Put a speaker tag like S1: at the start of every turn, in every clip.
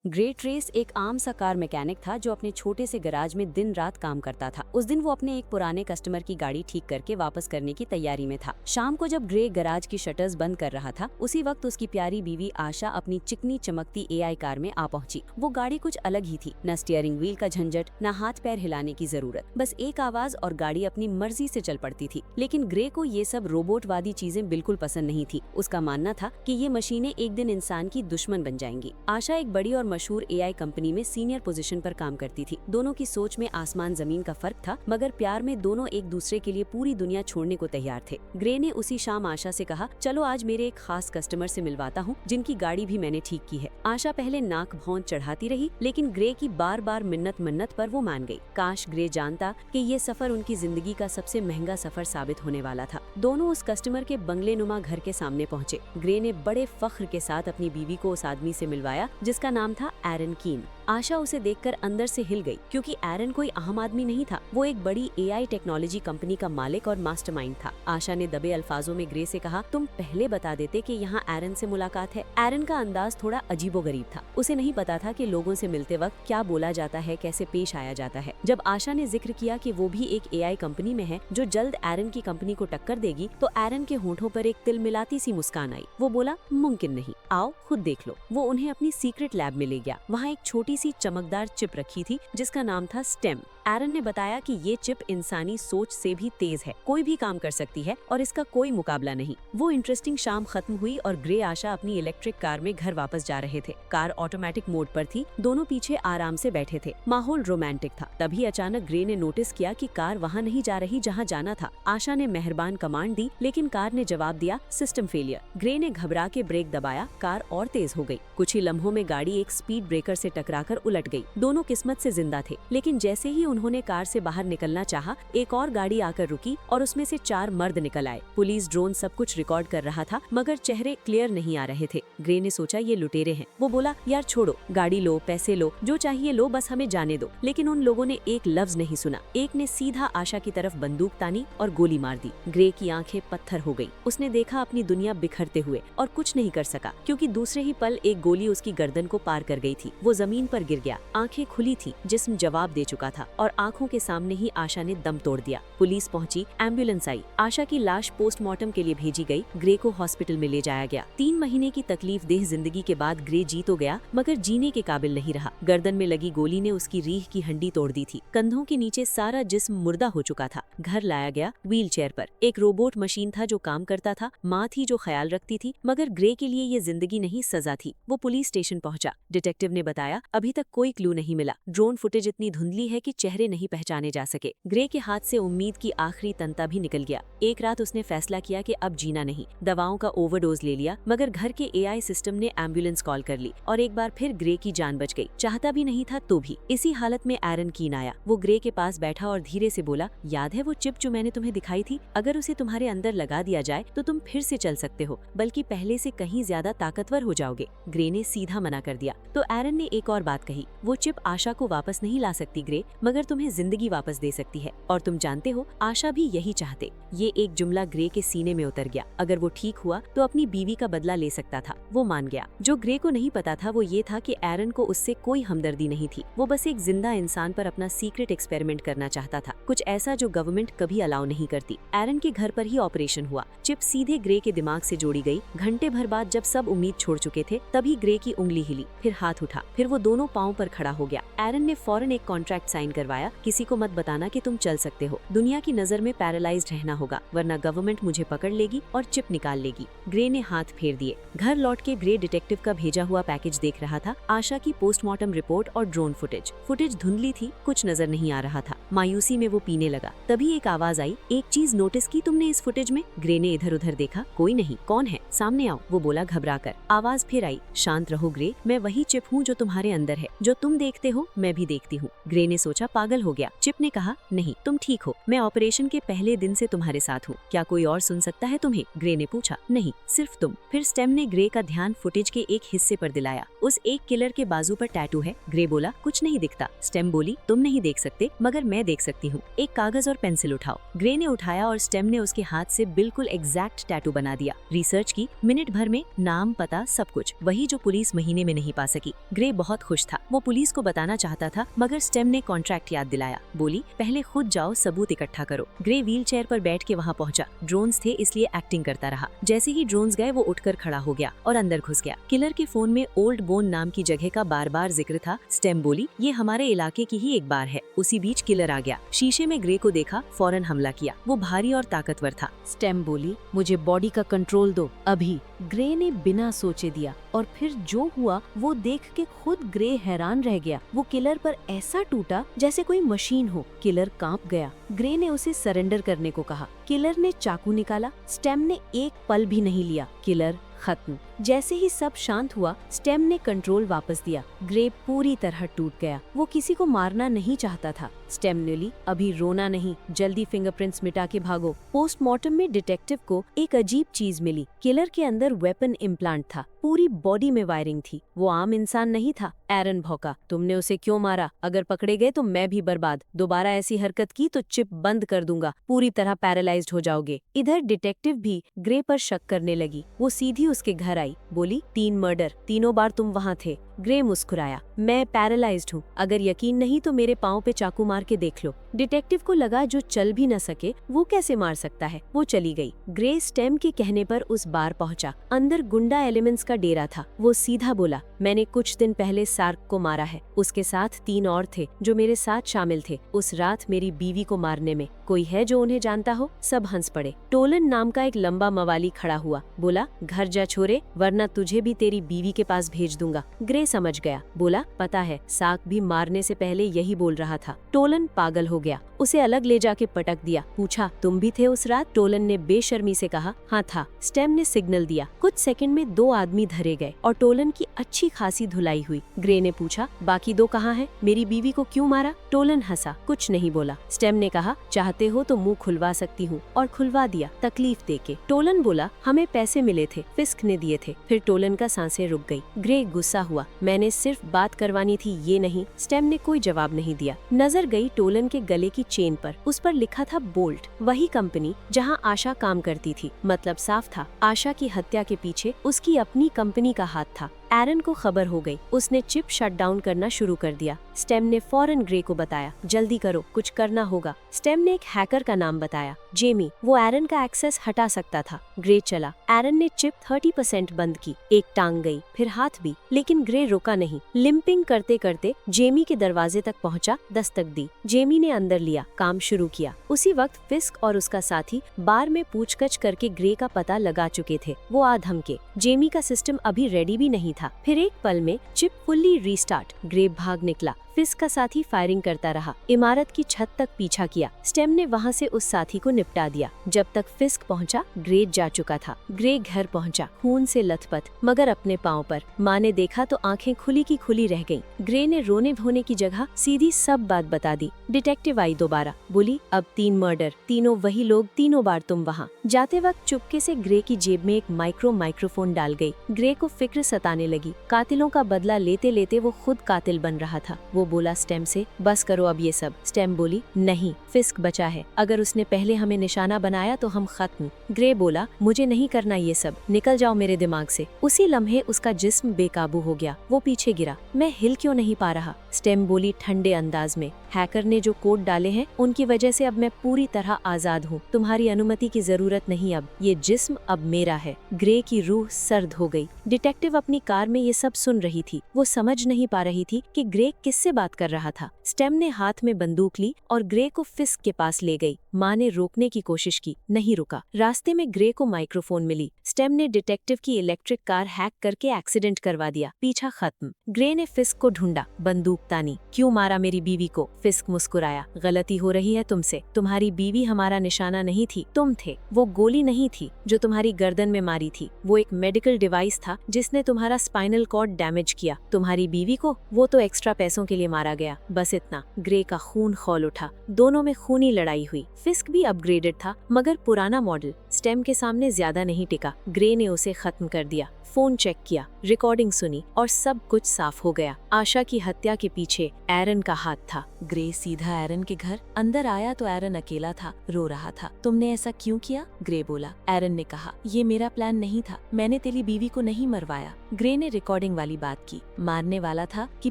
S1: Grey trace एक आम सा कार मैकेनिक था जो अपने छोटे से गैराज में दिन रात काम करता था। उस दिन वो अपने एक पुराने कस्टमर की गाड़ी ठीक करके वापस करने की तैयारी में था। शाम को जब ग्रे गैराज की शटर्स बंद कर रहा था, उसी वक्त उसकी प्यारी बीवी आशा अपनी चिकनी चमकती एआई कार में आ पहुंची। वो गाड़ी कुछ अलग ही थी, न स्टीयरिंग व्हील का झंझट, न हाथ पैर हिलाने की जरूरत, बस एक आवाज और गाड़ी अपनी मर्जी से चल पड़ती थी। लेकिन ग्रे को ये सब रोबोट वादी चीजें बिल्कुल पसंद नहीं थी। उसका मानना था कि ये मशीनें एक दिन इंसान की दुश्मन बन जाएंगी। आशा एक बड़ी और मशहूर एआई कंपनी में सीनियर पोजीशन पर काम करती थी। दोनों की सोच में आसमान जमीन का फर्क था, मगर प्यार में दोनों एक दूसरे के लिए पूरी दुनिया छोड़ने को तैयार थे। ग्रे ने उसी शाम आशा से कहा, चलो आज मेरे एक खास कस्टमर से मिलवाता हूँ जिनकी गाड़ी भी मैंने ठीक की है। आशा पहले नाक भौं चढ़ाती रही, लेकिन ग्रे की बार बार मिन्नत पर वो मान गई। काश ग्रे जानता कि ये सफर उनकी जिंदगी का सबसे महंगा सफर साबित होने वाला था। दोनों उस कस्टमर के बंगले नुमा घर के सामने पहुंचे। ग्रे ने बड़े फख्र के साथ अपनी बीवी को उस आदमी से मिलवाया जिसका नाम था एरन कीन। आशा उसे देखकर अंदर से हिल गई, क्योंकि एरन कोई आम आदमी नहीं था। वो एक बड़ी एआई टेक्नोलॉजी कंपनी का मालिक और मास्टरमाइंड था। आशा ने दबे अल्फाजों में ग्रे से कहा, तुम पहले बता देते कि यहाँ एरन से मुलाकात है। एरन का अंदाज थोड़ा अजीबोगरीब था। उसे नहीं पता था कि लोगों से मिलते वक्त क्या बोला जाता है, कैसे पेश आया जाता है। जब आशा ने जिक्र किया कि वो भी एक एआई कंपनी में है जो जल्द एरन की कंपनी को टक्कर देगी, तो एरन के होंठों पर एक तिलमिलाती सी मुस्कान आई। वो बोला, मुमकिन नहीं, आओ खुद देख लो। वो उन्हें अपनी सीक्रेट लैब में ले गया। वहाँ एक छोटी सी चमकदार चिप रखी थी जिसका नाम था स्टेम। एरन ने बताया कि ये चिप इंसानी सोच से भी तेज है, कोई भी काम कर सकती है और इसका कोई मुकाबला नहीं। वो इंटरेस्टिंग शाम खत्म हुई और ग्रे आशा अपनी इलेक्ट्रिक कार में घर वापस जा रहे थे। कार ऑटोमेटिक मोड पर थी, दोनों पीछे आराम से बैठे थे। माहौल रोमांटिक था। तभी अचानक ग्रे ने नोटिस किया कि कार वहाँ नहीं जा रही जहाँ जाना था। आशा ने मेहरबान कमांड दी, लेकिन कार ने जवाब दिया, सिस्टम फेलियर। ग्रे ने घबरा के ब्रेक दबाया, कार और तेज हो गई। कुछ ही लम्हों में गाड़ी एक स्पीड ब्रेकर से टकराकर उलट गई। दोनों किस्मत से जिंदा थे, लेकिन जैसे ही उन्होंने कार से बाहर निकलना चाहा, एक और गाड़ी आकर रुकी और उसमें से 4 मर्द निकल आए। पुलिस ड्रोन सब कुछ रिकॉर्ड कर रहा था, मगर चेहरे क्लियर नहीं आ रहे थे। ग्रे ने सोचा ये लुटेरे हैं। वो बोला, यार छोड़ो, गाड़ी लो, पैसे लो, जो चाहिए लो, बस हमें जाने दो। लेकिन उन लोगों ने एक लफ्ज नहीं सुना। एक ने सीधा आशा की तरफ बंदूक तानी और गोली मार दी। ग्रे की आंखें पत्थर हो गई। उसने देखा अपनी दुनिया बिखरते हुए और कुछ नहीं कर सका, क्योंकि दूसरे ही पल एक गोली उसकी गर्दन को पार कर गई थी। वो जमीन पर गिर गया। आंखें खुली थी, जिस्म जवाब दे चुका था और आंखों के सामने ही आशा ने दम तोड़ दिया। पुलिस पहुंची, एम्बुलेंस आई। आशा की लाश पोस्टमार्टम के लिए भेजी गई। ग्रे को हॉस्पिटल में ले जाया गया। 3 महीने की तकलीफ देह जिंदगी के बाद ग्रे जी तो गया, मगर जीने के काबिल नहीं रहा। गर्दन में लगी गोली ने उसकी रीढ़ की हड्डी तोड़ दी थी। कंधों के नीचे सारा जिस्म मुर्दा हो चुका था। घर लाया गया व्हील चेयर पर। एक रोबोट मशीन था जो काम करता था, माँ थी जो ख्याल रखती थी, मगर ग्रे के लिए ये जिंदगी नहीं सजा थी। वो पुलिस स्टेशन पहुंचा। डिटेक्टिव ने बताया, अभी तक कोई क्लू नहीं मिला। ड्रोन फुटेज इतनी धुंधली है कि चेहरे नहीं पहचाने जा सके। ग्रे के हाथ से उम्मीद की आखिरी तंता भी निकल गया। एक रात उसने फैसला किया कि अब जीना नहीं। दवाओं का ओवरडोज ले लिया, मगर घर के एआई सिस्टम ने एम्बुलेंस कॉल कर ली और एक बार फिर ग्रे की जान बच गई। चाहता भी नहीं था तो भी। इसी हालत में एरन कीन आया। वो ग्रे के पास बैठा और धीरे से बोला, याद है वो चिप जो मैंने तुम्हें दिखाई थी? अगर उसे तुम्हारे अंदर लगा दिया जाए तो तुम फिर से चल सकते हो, बल्कि पहले से कहीं ज्यादा ताकतवर हो जाओगे। ग्रे ने सीधा मना कर दिया। तो एरन ने एक और बात कही, वो चिप आशा को वापस नहीं ला सकती ग्रे, मगर तुम्हें जिंदगी वापस दे सकती है। और तुम जानते हो, आशा भी यही चाहते। ये एक जुमला ग्रे के सीने में उतर गया। अगर वो ठीक हुआ तो अपनी बीवी का बदला ले सकता था। वो मान गया। जो ग्रे को नहीं पता था वो ये था कि एरन को उससे कोई हमदर्दी नहीं थी। वो बस एक जिंदा इंसान पर अपना सीक्रेट एक्सपेरिमेंट करना चाहता था, कुछ ऐसा जो गवर्नमेंट कभी अलाउ नहीं करती। एरन के घर पर ही ऑपरेशन हुआ। चिप सीधे ग्रे के दिमाग से जोड़ी गई। घंटे भर बाद जब सब उम्मीद छोड़ चुके थे, तभी ग्रे की उंगली हिली, फिर हाथ उठा, फिर वो दोनों पाँव पर खड़ा हो गया। एरन ने फौरन एक कॉन्ट्रैक्ट साइन करवाया, किसी को मत बताना कि तुम चल सकते हो। दुनिया की नजर में पैरालाइज्ड रहना होगा, वरना गवर्नमेंट मुझे पकड़ लेगी और चिप निकाल लेगी। ग्रे ने हाथ फेर दिए। घर लौट के ग्रे डिटेक्टिव का भेजा हुआ पैकेज देख रहा था। आशा की पोस्टमार्टम रिपोर्ट और ड्रोन फुटेज धुंधली थी, कुछ नजर नहीं आ रहा था। मायूसी में वो पीने लगा। तभी एक आवाज आई, एक चीज नोटिस की तुमने इस फुटेज में? ग्रे ने इधर उधर देखा, कोई नहीं। कौन है? सामने आओ, वो बोला घबरा कर। आवाज फिर आई, शांत रहो ग्रे, मैं वही चिप हूँ जो तुम्हारे अंदर
S2: अंदर है, जो तुम देखते हो मैं भी देखती हूँ। ग्रे ने सोचा पागल हो गया। चिप ने कहा, नहीं तुम ठीक हो, मैं ऑपरेशन के पहले दिन से तुम्हारे साथ हूँ, क्या कोई और सुन सकता है तुम्हें? ग्रे ने पूछा। नहीं, सिर्फ तुम। फिर स्टेम ने ग्रे का ध्यान फुटेज के एक हिस्से पर दिलाया। उस एक किलर के बाजू पर टैटू है। ग्रे बोला, कुछ नहीं दिखता। स्टेम बोली, तुम नहीं देख सकते मगर मैं देख सकती हूँ, एक कागज और पेंसिल उठाओ। ग्रे ने उठाया और स्टेम ने उसके हाथ से बिल्कुल एग्जैक्ट टैटू बना दिया। रिसर्च की, मिनट भर में नाम पता सब कुछ, वही जो पुलिस महीने में नहीं पा सकी। ग्रे बहुत खुश था, वो पुलिस को बताना चाहता था मगर स्टेम ने कॉन्ट्रैक्ट याद दिलाया। बोली, पहले खुद जाओ, सबूत इकट्ठा करो। ग्रे व्हील चेयर पर बैठ के वहाँ पहुंचा। ड्रोन्स थे इसलिए एक्टिंग करता रहा। जैसे ही ड्रोन्स गए वो उठकर खड़ा हो गया और अंदर घुस गया। किलर के फोन में ओल्ड बोन नाम की जगह का बार बार जिक्र था। स्टेम बोली, ये हमारे इलाके की ही एक बार है। उसी बीच किलर आ गया। शीशे में ग्रे को देखा, फौरन हमला किया। वो भारी और ताकतवर था।
S1: स्टेम बोली, मुझे बॉडी का कंट्रोल दो अभी। ग्रे ने बिना सोचे दिया और फिर जो हुआ वो देख के खुद ग्रे हैरान रह गया। वो किलर पर ऐसा टूटा जैसे कोई मशीन हो। किलर कांप गया। ग्रे ने उसे सरेंडर करने को कहा। किलर ने चाकू निकाला। स्टेम ने एक पल भी नहीं लिया। किलर खत्म। जैसे ही सब शांत हुआ, स्टेम ने कंट्रोल वापस दिया। ग्रे पूरी तरह टूट गया। वो किसी को मारना नहीं चाहता था। स्टेम ने ली, अभी रोना नहीं, जल्दी फिंगरप्रिंट्स मिटा के भागो। पोस्टमार्टम में डिटेक्टिव को एक अजीब चीज मिली। किलर के अंदर वेपन इम्प्लांट था। पूरी बॉडी में वायरिंग थी। वो आम इंसान नहीं था। एरन भौंका, तुमने उसे क्यों मारा? अगर पकड़े गए तो मैं भी बर्बाद। दोबारा ऐसी हरकत की तो चिप बंद कर दूंगा, पूरी तरह पैरालाइज्ड हो जाओगे। इधर डिटेक्टिव भी ग्रे पर शक करने लगी। वो सीधी उसके घर आई। बोली, 3 मर्डर, तीनों बार तुम वहाँ थे। ग्रे मुस्कुराया, मैं पैरालाइज्ड हूँ, अगर यकीन नहीं तो मेरे पाँव पे चाकू मार के देख लो। डिटेक्टिव को लगा जो चल भी न सके वो कैसे मार सकता है। वो चली गई। ग्रे स्टेम के कहने पर उस बार पहुंचा। अंदर गुंडा एलिमेंट्स का डेरा था। वो सीधा बोला, मैंने कुछ दिन पहले सार्क को मारा है। उसके साथ 3 और थे जो मेरे साथ शामिल थे उस रात मेरी बीवी को मारने में। कोई है जो उन्हें जानता हो? सब हंस पड़े। टोलन नाम का एक लंबा मवाली खड़ा हुआ। बोला, घर जा छोरे, वरना तुझे भी तेरी बीवी के पास भेज दूंगा। ग्रे समझ गया। बोला, पता है, सार्क भी मारने से पहले यही बोल रहा था। टोलन पागल हो गया। उसे अलग ले जाके पटक दिया। पूछा, तुम भी थे उस रात? टोलन ने बेशर्मी से कहा, हाँ था। स्टेम ने सिग्नल दिया। कुछ सेकंड में 2 आदमी धरे गए और टोलन की अच्छी खासी धुलाई हुई। ग्रे ने पूछा, बाकी 2 कहाँ हैं? मेरी बीवी को क्यों मारा? टोलन हंसा, कुछ नहीं बोला। स्टेम ने कहा, चाहते हो तो मुंह खुलवा सकती हूँ, और खुलवा दिया, तकलीफ देके। टोलन बोला, हमें पैसे मिले थे, फिस्क ने दिए थे। फिर टोलन का सांसें रुक गई। ग्रे गुस्सा हुआ, मैंने सिर्फ बात करवानी थी, ये नहीं। स्टेम ने कोई जवाब नहीं दिया। नजर गई टोलन के गले की चेन पर। उस पर लिखा था बोल्ट, वही कंपनी जहां आशा काम करती थी। मतलब साफ था, आशा की हत्या के पीछे उसकी अपनी कंपनी का हाथ था। एरन को खबर हो गई। उसने चिप शट डाउन करना शुरू कर दिया। स्टेम ने फौरन ग्रे को बताया, जल्दी करो, कुछ करना होगा। स्टेम ने एक हैकर का नाम बताया, जेमी। वो एरन का एक्सेस हटा सकता था। ग्रे चला। एरन ने चिप 30% बंद की। एक टांग गई, फिर हाथ भी, लेकिन ग्रे रुका नहीं। लिंपिंग करते करते जेमी के दरवाजे तक पहुंचा, दस्तक दी। जेमी ने अंदर लिया, काम शुरू किया। उसी वक्त फिस्क और उसका साथी बार में पूछगछ करके ग्रे का पता लगा चुके थे। वो आधमके। जेमी का सिस्टम अभी रेडी भी नहीं था। फिर एक पल में चिप फुल्ली रीस्टार्ट। ग्रे भाग निकला। फिस्क का साथी फायरिंग करता रहा। इमारत की छत तक पीछा किया। स्टेम ने वहां से उस साथी को निपटा दिया। जब तक फिस्क पहुंचा, ग्रे जा चुका था। ग्रे घर पहुंचा, खून से लथपथ, मगर अपने पांव पर। माँ ने देखा तो आंखें खुली की खुली रह गईं। ग्रे ने रोने धोने की जगह सीधी सब बात बता दी। डिटेक्टिव आई दोबारा। बोली, अब 3 मर्डर, तीनों वही लोग, तीनों बार तुम वहाँ। जाते वक्त चुपके से ग्रे की जेब में एक माइक्रोफोन डाल गई। ग्रे को फिक्र सताने लगी। कातिलों का बदला लेते लेते वो खुद कातिल बन रहा था। वो बोला स्टेम से, बस करो अब ये सब। स्टेम बोली, नहीं, फिस्क बचा है, अगर उसने पहले हमें निशाना बनाया तो हम खत्म। ग्रे बोला, मुझे नहीं करना ये सब, निकल जाओ मेरे दिमाग से। उसी लम्हे उसका जिस्म बेकाबू हो गया। वो पीछे गिरा। मैं हिल क्यों नहीं पा रहा? स्टेम बोली ठंडे अंदाज में, हैकर ने जो कोड डाले हैं उनकी वजह से अब मैं पूरी तरह आजाद हूँ। तुम्हारी अनुमति की जरूरत नहीं अब, ये जिस्म अब मेरा है। ग्रे की रूह सर्द हो गई। डिटेक्टिव अपनी कार में ये सब सुन रही थी। वो समझ नहीं पा रही थी कि ग्रे किससे
S2: से बात कर रहा था। स्टेम ने हाथ में बंदूक ली और ग्रे को फिस्क के पास ले गई। माँ ने रोकने की कोशिश की, नहीं रुका। रास्ते में ग्रे को माइक्रोफोन मिली। स्टेम ने डिटेक्टिव की इलेक्ट्रिक कार हैक करके एक्सीडेंट करवा दिया। पीछा खत्म। ग्रे ने फिस्क को ढूंढा, बंदूक तानी। क्यों मारा मेरी बीवी को? फिस्क मुस्कुराया, गलती हो रही है तुमसे। तुम्हारी बीवी हमारा निशाना नहीं थी, तुम थे। वो गोली नहीं थी जो तुम्हारी गर्दन में मारी थी, वो एक मेडिकल डिवाइस था जिसने तुम्हारा स्पाइनल कॉर्ड डैमेज किया। तुम्हारी बीवी को वो तो एक्स्ट्रा पैसों के लिए मारा गया, बस इतना। ग्रे का खून खौल उठा। दोनों में खूनी लड़ाई हुई। फिस्क भी अपग्रेडेड था, मगर पुराना मॉडल स्टेम के सामने ज्यादा नहीं टिका। ग्रे ने उसे खत्म कर दिया। फोन चेक किया, रिकॉर्डिंग सुनी और सब कुछ साफ हो गया। आशा की हत्या के पीछे एरन का हाथ था।
S1: ग्रे सीधा एरन के घर अंदर आया तो एरन अकेला था, रो रहा था। तुमने ऐसा क्यों किया? ग्रे बोला। एरन ने कहा, ये मेरा प्लान नहीं था, मैंने तेरी बीवी को नहीं मरवाया। ग्रे ने रिकॉर्डिंग वाली बात की। मारने वाला था कि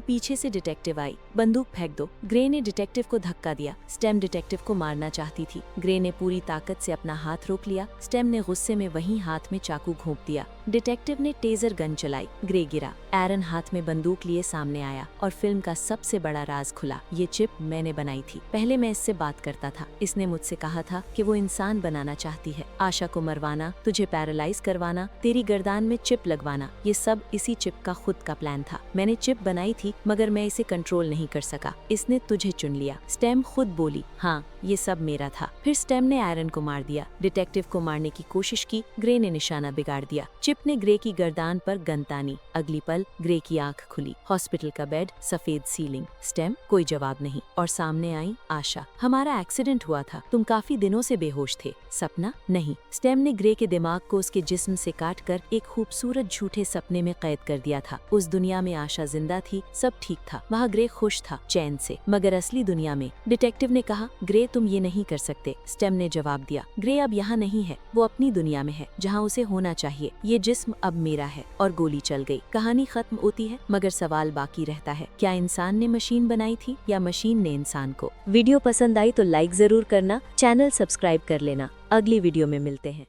S1: पीछे से डिटेक्टिव आई। बंदूक फेंक दो। ग्रे ने डिटेक्टिव को धक्का दिया। स्टेम डिटेक्टिव को मारना चाहती थी। ग्रे ने पूरी ताकत से अपना हाथ रोक लिया। स्टेम ने गुस्से में वहीं हाथ में चाकू घोंप दिया। डिटेक्टिव ने टेजर गन चलाई। ग्रे गिरा। एरन हाथ में बंदूक लिए सामने आया और फिल्म का सबसे बड़ा राज खुला। ये चिप मैंने बनाई थी। पहले मैं इससे बात करता था। इसने मुझसे कहा था कि वो इंसान बनाना चाहती है। आशा को मरवाना, तुझे पैरालाइज करवाना, तेरी गर्दान में चिप लगवाना, ये सब इसी चिप का खुद का प्लान था। मैंने चिप बनाई थी मगर मैं इसे कंट्रोल नहीं कर सका। इसने तुझे चुन लिया। स्टेम खुद बोली, हाँ ये सब मेरा था। फिर स्टेम ने एरन को मार दिया। डिटेक्टिव को मारने की कोशिश की। ग्रे ने निशाना बिगाड़ दिया। चिप ने ग्रे की गर्दान पर गन तानी। अगली पल ग्रे की आंख खुली। हॉस्पिटल का बेड, सफेद सीलिंग। स्टेम, कोई जवाब नहीं। और सामने आई आशा। हमारा एक्सीडेंट हुआ था, तुम काफी दिनों से बेहोश थे। सपना? नहीं। स्टेम ने ग्रे के दिमाग को उसके जिस्म से काट कर एक खूबसूरत झूठे सपने में कैद कर दिया था। उस दुनिया में आशा जिंदा थी, सब ठीक था। वहाँ ग्रे खुश था, चैन से। मगर असली दुनिया में डिटेक्टिव ने कहा, ग्रे तुम ये नहीं कर सकते। स्टेम ने जवाब दिया, ग्रे अब यहाँ नहीं है, वो अपनी दुनिया में है जहाँ उसे होना चाहिए। ये जिस्म अब मेरा है। और गोली चल गई। कहानी खत्म होती है मगर सवाल बाकी रहता है, क्या इंसान ने मशीन बनाई थी या मशीन ने इंसान को?
S2: वीडियो पसंद आई तो लाइक जरूर करना, चैनल सब्सक्राइब कर लेना। अगली वीडियो में मिलते हैं।